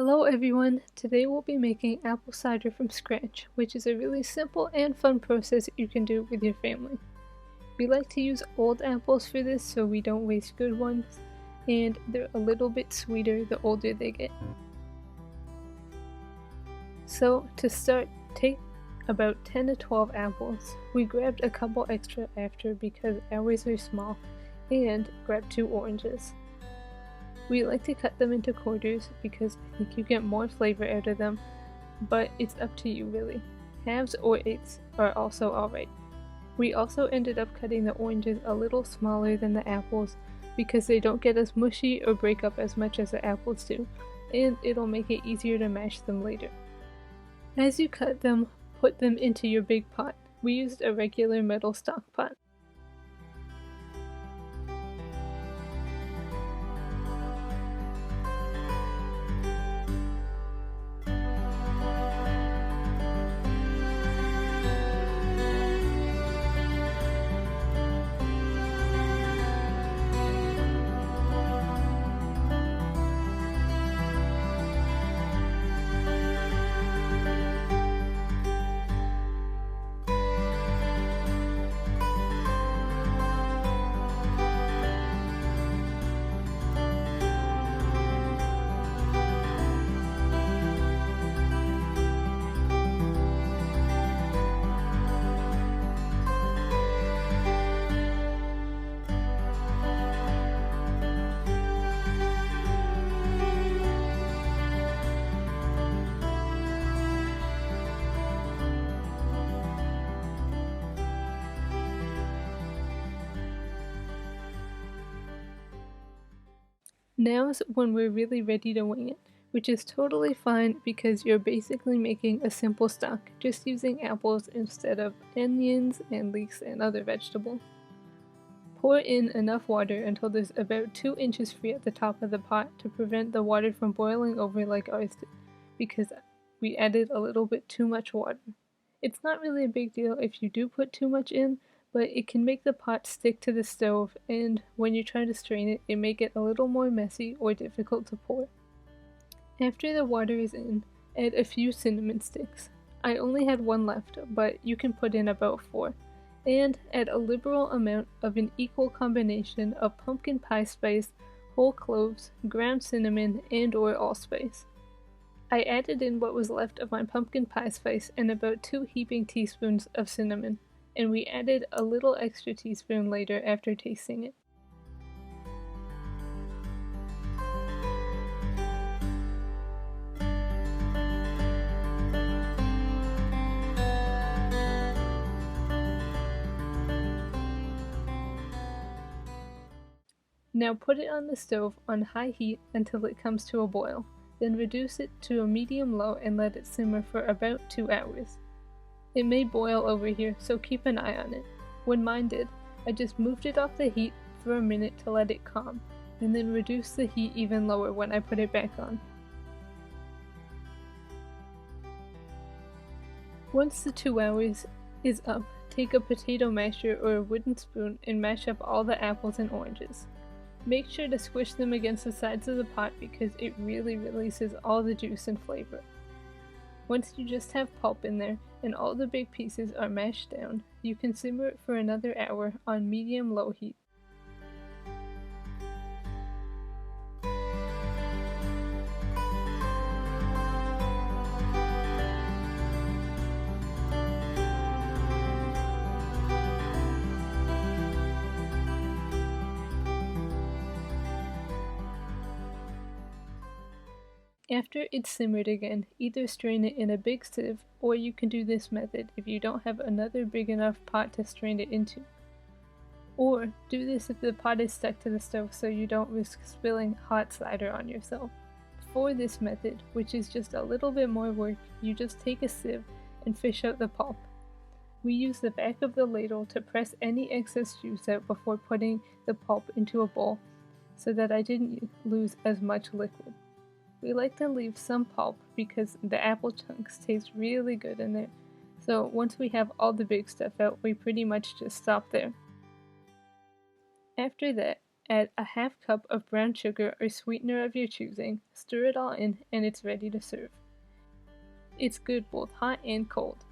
Hello everyone! Today we'll be making apple cider from scratch, which is a really simple and fun process you can do with your family. We like to use old apples for this so we don't waste good ones, and they're a little bit sweeter the older they get. So to start, take about 10 to 12 apples. We grabbed a couple extra after because ours are small, and grabbed 2 oranges. We like to cut them into quarters because I think you get more flavor out of them, but it's up to you really. Halves or eighths are also alright. We also ended up cutting the oranges a little smaller than the apples because they don't get as mushy or break up as much as the apples do, and it'll make it easier to mash them later. As you cut them, put them into your big pot. We used a regular metal stock pot. Now's when we're really ready to wing it, which is totally fine because you're basically making a simple stock, just using apples instead of onions and leeks and other vegetables. Pour in enough water until there's about 2 inches free at the top of the pot to prevent the water from boiling over like ours did, because we added a little bit too much water. It's not really a big deal if you do put too much in, but it can make the pot stick to the stove, and when you try to strain it, it may get a little more messy or difficult to pour. After the water is in, add a few cinnamon sticks. I only had 1 left, but you can put in about 4. And add a liberal amount of an equal combination of pumpkin pie spice, whole cloves, ground cinnamon, and or allspice. I added in what was left of my pumpkin pie spice and about 2 heaping teaspoons of cinnamon, and we added a little extra teaspoon later after tasting it. Now put it on the stove on high heat until it comes to a boil, then reduce it to a medium-low and let it simmer for about 2 hours. It may boil over here, so keep an eye on it. When mine did, I just moved it off the heat for a minute to let it calm, and then reduced the heat even lower when I put it back on. Once the 2 hours is up, take a potato masher or a wooden spoon and mash up all the apples and oranges. Make sure to squish them against the sides of the pot because it really releases all the juice and flavor. Once you just have pulp in there and all the big pieces are mashed down, you can simmer it for another hour on medium-low heat. After it's simmered again, either strain it in a big sieve, or you can do this method if you don't have another big enough pot to strain it into. Or do this if the pot is stuck to the stove so you don't risk spilling hot cider on yourself. For this method, which is just a little bit more work, you just take a sieve and fish out the pulp. We use the back of the ladle to press any excess juice out before putting the pulp into a bowl so that I didn't lose as much liquid. We like to leave some pulp because the apple chunks taste really good in there, so once we have all the big stuff out, we pretty much just stop there. After that, Add a half cup of brown sugar or sweetener of your choosing, stir it all in, and it's ready to serve. It's good both hot and cold.